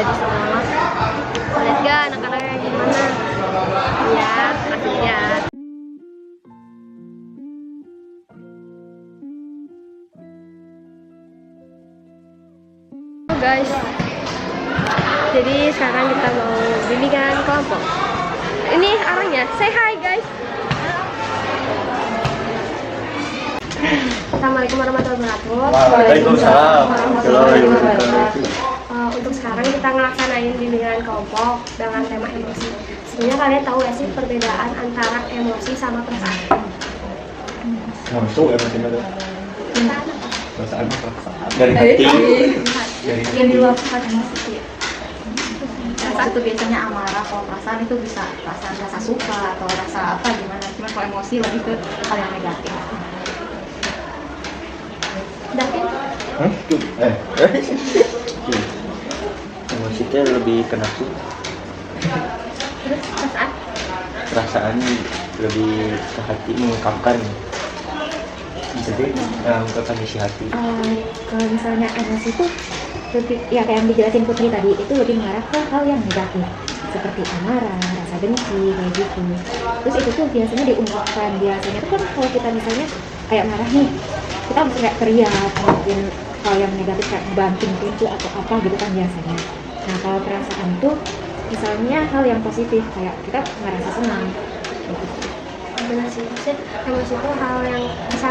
jadi semangat. Lihat gak anak-anaknya gimana? Ya, kasih lihat. Guys, jadi sekarang kita mau bimbingan kelompok. Ini arahnya, say hi guys. Assalamualaikum warahmatullahi wabarakatuh. Waalaikumsalam warahmatullahi wabarakatuh. Untuk sekarang kita ngelaksanain bimbingan kelompok dengan tema emosi. Sebenarnya kalian tahu ya sih perbedaan antara emosi sama perasaan? Masuk emosinya tuh. Perasaan apa? Perasaan dari hati. Yang diluapkan emosi ya. Perasaan itu biasanya amarah, kalau perasaan itu bisa perasaan rasa suka atau rasa apa gimana. Cuma kalau emosi lebih ke hal yang negatif. Davin? Emosi itu lebih ke nafsu. Terus perasaan? Perasaan lebih ke hati mengungkapkan. Jadi mengungkapkan isi hati. Kalau misalnya emosi itu lebih, ya kayak yang dijelasin Putri tadi, itu lebih mengarah ke hal yang negatif seperti amarah, rasa benci, kayak gitu. Terus itu tuh biasanya diungkapkan, biasanya tuh kan kalau kita misalnya kayak marah nih, kita mesti kayak teriak, mungkin hal yang negatif kayak banting pintu atau apa gitu kan biasanya. Nah kalau perasaan itu misalnya hal yang positif kayak kita ngerasa senang gitu. Benar sih, maksudnya emosi itu hal yang bisa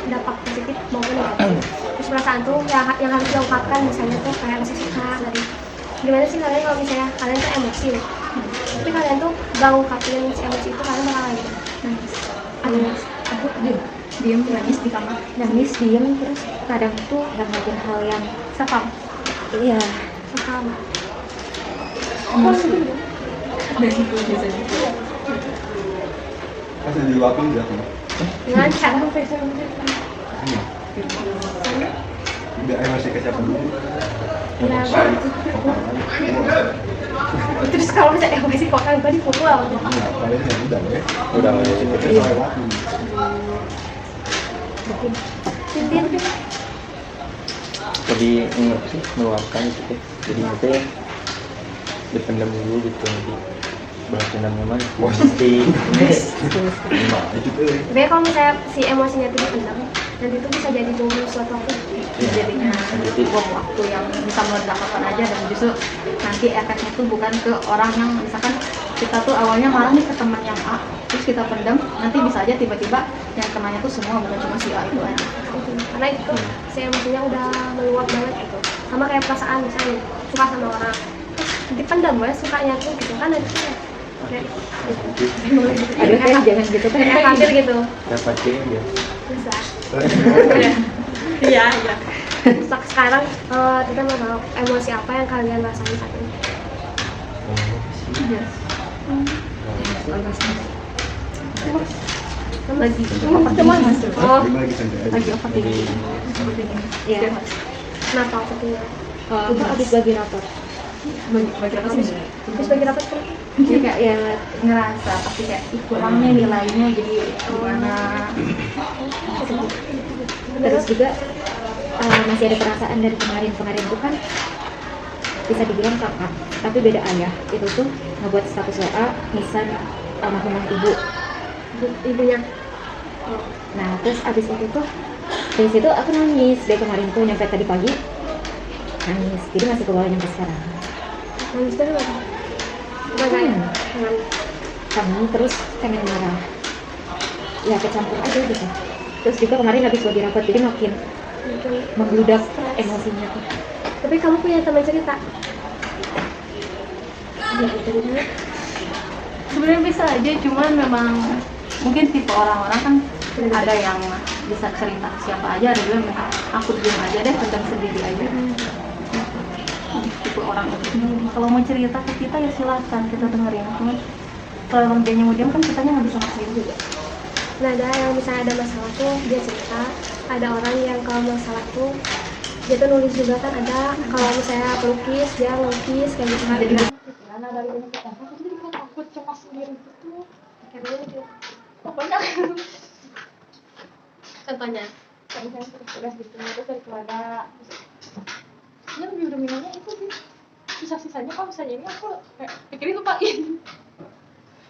dampak positif maupun negatif. Terus perasaan tuh yang harus diungkapkan misalnya tuh kayak rasa suka dari gimana sih kalian kalau misalnya kalian tuh emosi nih, tapi kalian tuh gak ngungkapin si emosi itu, kalian bakal gitu nangis, Aku diem nangis di kamar. Nangis, diem, terus kadang tuh ngelakuin hal yang Sekam. iya sekam. Emosi. Dan itu biasanya. Masih diluapin enggak? Dengan cara Biar emosi ke siapa dulu? terus kalau misalnya emosi kok kan gue dipukul Enggak, paling ya udah ya. Udah Kita lewatin. Tintin lebih apa sih meluapkan gitu. Jadi itu dipendam dulu gitu nanti balas dendamnya mana? Pasti. tapi kalau misalnya si emosinya itu dipendam nanti itu bisa jadi bom suatu waktu. Jadinya bom waktu yang bisa meledak kapan aja, dan justru nanti efeknya tuh bukan ke orang yang misalkan kita tuh awalnya marah nih ke teman yang A, terus kita pendam, nanti bisa aja tiba-tiba yang kenanya tuh semua, bukan cuma si A itu aja. Karena itu si emosinya udah meluap banget gitu, sama kayak perasaan misalnya suka sama orang terus dipendam ya sukanya tuh gitu kan, nanti kayak aduh kan jangan gitu kan kayak khawatir gitu. Dapatin dia. Bisa. Iya, iya. Sekarang kita mau tahu emosi apa yang kalian rasain saat ini. Lagi Teman. Oh, Gimana lagi santai aja. lagi overthinking. ya. kenapa sepertinya? Itu habis bagi rapor, Bagi apa sih? Terus bagi rapat kan? jadi kayak ya Ngerasa pasti kayak kurangnya nilainya, jadi gimana. terus juga masih ada perasaan dari kemarin itu kan bisa dibilang kakak tapi beda ayah, itu tuh ngebuat status WA nisan almarhumah ibu. Ibunya. Nah terus abis itu tuh dari situ aku nangis dari kemarin tuh nyampe tadi pagi nangis, jadi masih kebawa nyampe sekarang. Nangis dari mana? Dengan Kangen terus pengen marah, ya kecampur aja gitu. Terus juga kemarin habis bagi rapat jadi makin membludak emosinya tuh. Tapi kamu punya teman cerita? Ya, cerita. Sebenarnya bisa aja, cuman memang mungkin tipe orang-orang kan ada yang bisa cerita siapa aja, ada juga yang aku diam aja deh, pendam sendiri aja. Tipe orang itu. Kalau mau cerita ke kita ya silakan kita dengerin, cuman kalau dia mau diam kan kitanya nggak bisa maksain juga. Nah, ada yang misalnya ada masalah tuh dia cerita, ada orang yang kalau masalah tuh dia tuh nulis juga kan, ada kalau misalnya pelukis dia ngelukis kayak gitu kan. Jadi Karena dari banyak kita aku jadi kan takut cemas sendiri gitu. Kayak gitu. Pokoknya contohnya kayak misalnya tugas gitu, terus dari keluarga, dia lebih dominannya itu sih sisa-sisanya kalau misalnya ini aku kayak pikirin lupain.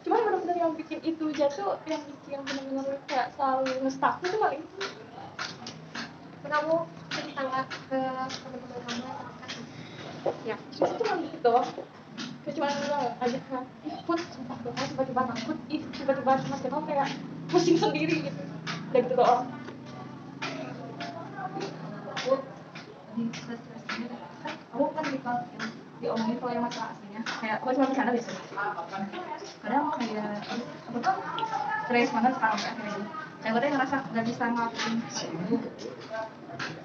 Cuman benar-benar yang bikin itu jatuh, yang benar-benar kayak selalu nge-stuck itu paling itu. Kamu cerita nggak ke teman-teman kamu atau apa? Ya justru cuma gitu doang. Kayak cuma bilang aja kan ikut sumpah doang, tiba-tiba takut, tiba-tiba mas kamu kayak pusing sendiri gitu. Udah gitu doang. Aku di stres-stresnya kan aku kan diomongin kalau yang masalah aslinya kayak aku cuma bercanda biasanya kadang kayak aku tuh stres banget sekarang kayak gitu kayak aku tuh ngerasa nggak bisa ngelakuin itu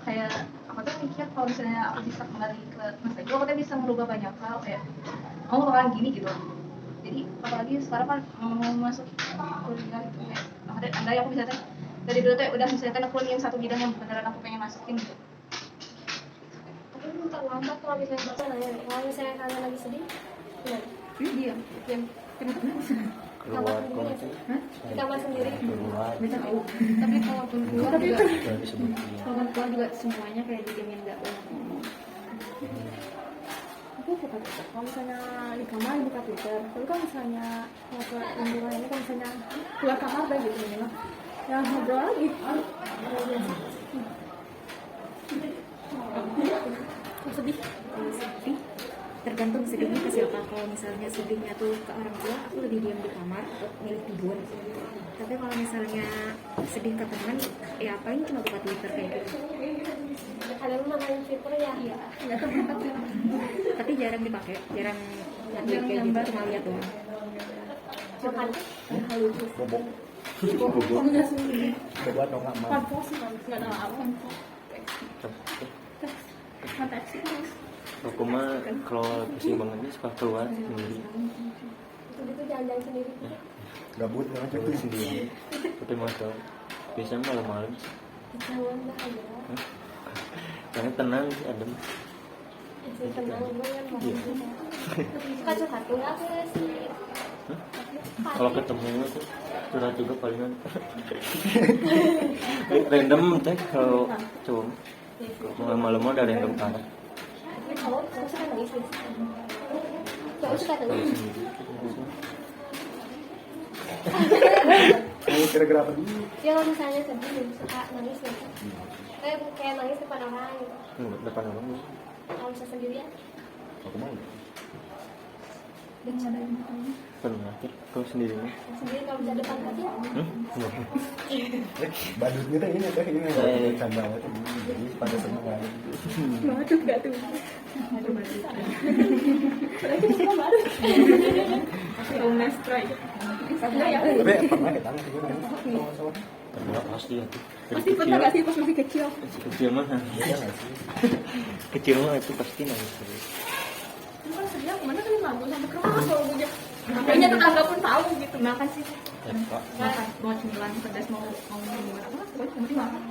kayak aku tuh mikir kalau misalnya aku bisa kembali ke masa itu aku tuh bisa merubah banyak hal kayak kamu bakalan gini gitu jadi apalagi sekarang kan mau masuk kuliah gitu kayak andai aku bisa dari dulu tuh udah misalkan aku ingin satu bidang yang beneran aku pengen masukin gitu. Tapi belum terlambat kalau misalnya bapak nanya, kalau misalnya kalian lagi sedih, gimana? Diam. Kenapa bisa? Keluar kok itu. Di kamar sendiri. Keluar. Bisa tahu. Tapi kalaupun keluar juga, Gak bisa bukti. kalaupun keluar juga semuanya kayak didiemin nggak boleh. Aku buka Twitter. Kalau misalnya di kamar buka Twitter, tapi kalau misalnya mau ke lingkungan ini, kalau misalnya keluar kamar udah gitu minimal, ya ngobrol lagi. Aku sedih. Kalau sedih tergantung sedihnya ke siapa. Kalau misalnya sedihnya tuh ke orang tua, aku lebih diam di kamar atau milih tidur. Tapi kalau misalnya sedih ke teman, ya paling cuma buka Twitter kayak gitu. Kalian main Twitter ya? Iya. Tapi jarang dipakai, jarang kayak gitu, cuma lihat doang. Makan. Coba dong nggak mau. Panpos sih nggak ada apa. Mantek sih. Aku mah kalau pusing banget ini suka keluar sendiri. Itu jalan-jalan sendiri. Gabut ya Keluar sendiri. Pakai motor. Biasanya malam-malam. Jalan lah aja. Karena tenang sih, adem. Masih tenang banget. Iya. Suka curhat tuh nggak sih? Kalau ketemu tuh curhat juga palingan. Random teh kalau cowok. Malam-malam ada random kalah. Tapi kalau suka nangis nih. Cowok suka nangis. Ini kira-kira apa dulu? Ya kalau misalnya sedih suka nangis nih. Kayak nangis depan orang gitu. Depan orang nih. Kalau bisa sendirian, Aku mau. Pernah ya? Kalau sendiri mah. sendiri kalau bisa depan aja. Badutnya teh ini teh ini canda aja. Jadi pada seneng kan. Badut nggak tuh? Romance try. Tapi pernah kita sih kan. Sama-sama. Pernah pasti ya tuh. Pasti pernah nggak sih pas masih kecil? Kecil mah. Iya nggak sih? Kecil mah itu pasti nangis terus. Kan sedih kemana kan lagu sampai keras lagunya. Makanya tetangga pun tahu gitu. Makan sih. Ya, Pak. Makan mau cemilan pedas mau gimana apa? Pokoknya penting makan.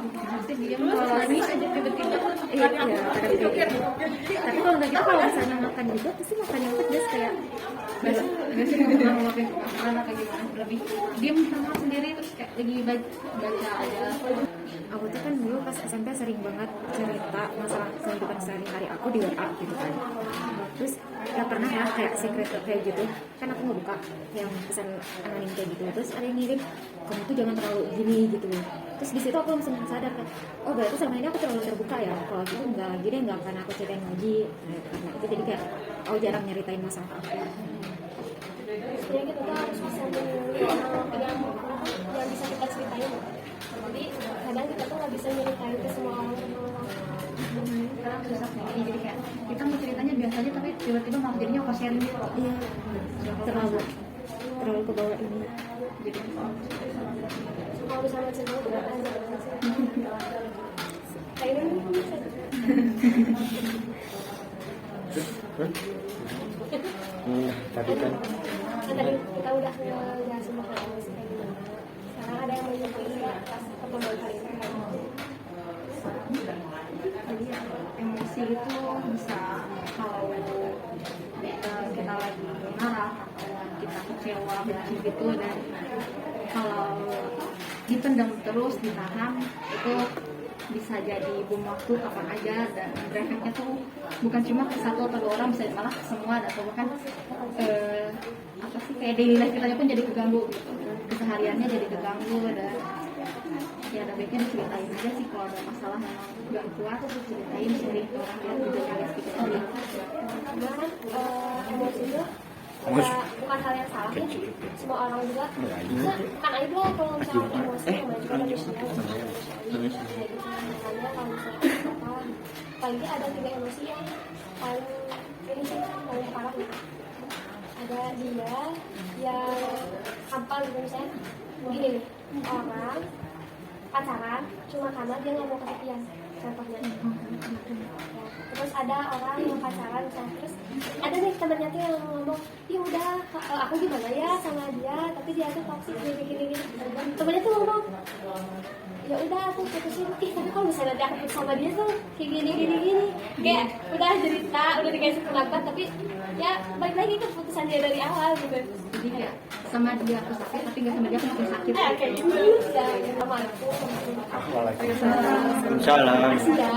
Pasti dia kalau nangis aja tiba-tiba. Iya, kadang kayak gitu. Tapi kalau nggak gitu, kalau misalnya makan juga, pasti makan yang pedas kayak Gak sih pernah ngelakuin makanan kayak gimana lebih diem sama sendiri terus kayak lagi baca aja. aku tuh kan dulu pas SMP sering banget cerita masalah kehidupan sehari-hari aku di WA gitu kan. Terus gak pernah ya kayak secret kayak gitu. Kan aku ngebuka yang pesan anonim kayak gitu. Terus ada yang ngirim, kamu tuh jangan terlalu gini gitu. Terus di situ aku langsung sadar kan, oh berarti selama ini aku terlalu terbuka ya. Kalau gitu nggak gini nggak akan aku ceritain lagi. Nah, karena itu jadi kayak aku jarang nyeritain masalah aku. Sebenarnya kita tuh harus bisa memilih yang bisa kita ceritain. Jadi kadang kita tuh nggak bisa nyeritain ke semua orang. Sekarang susah kayak gini jadi kayak kita mau ceritanya biasa aja tapi tiba-tiba malah jadinya oversharing gitu. Iya, terlalu ke bawah ini. Jadi Kalau misalnya cerita tuh nggak aja. Kayak ini bisa. Tadi kan Tadi kita udah ngejelasin bahwa emosi kayak gimana. Sekarang ada yang mau nyampein pas pertemuan kali ini. jadi emosi itu bisa kalau kita lagi marah atau kita kecewa benci gitu dan kalau dipendam terus ditahan itu bisa jadi bom waktu kapan aja, dan berefeknya tuh bukan cuma ke satu atau dua orang, bisa malah ke semua, atau bahkan apa sih, kayak daily life kita pun jadi keganggu gitu, kesehariannya jadi keganggu. Dan ya ada baiknya diceritain aja sih kalau ada masalah memang gak kuat, ceritain, sharing ke orang yang juga kayak sedikit tadi. Karena kan emosi itu bukan hal yang salah ya, semua orang juga bisa, bukan aja lah kalau misalnya emosi namanya juga manusia, makanya kalau misalnya apa, apalagi ada 3 emosi yang paling ini sih paling parah gitu. Ada dia yang apa gitu, misalnya begini nih, orang pacaran cuma karena dia nggak mau kesepian, contohnya. Ya, terus ada orang yang pacaran misalnya, terus ada nih temennya tuh yang ngomong, ya udah aku gimana ya sama dia, tapi dia tuh toksik gini. Temennya tuh ngomong, ya udah aku putusin. Tapi kalau misalnya nanti aku putus sama dia tuh kayak gini, kayak udah cerita, udah dikasih pendapat, tapi ya balik lagi ke keputusan dia dari awal gitu. Jadi kayak sama dia aku sakit, tapi nggak sama dia aku makin sakit. Kayak gitu ya, sama aku. Salam. Makasih ya.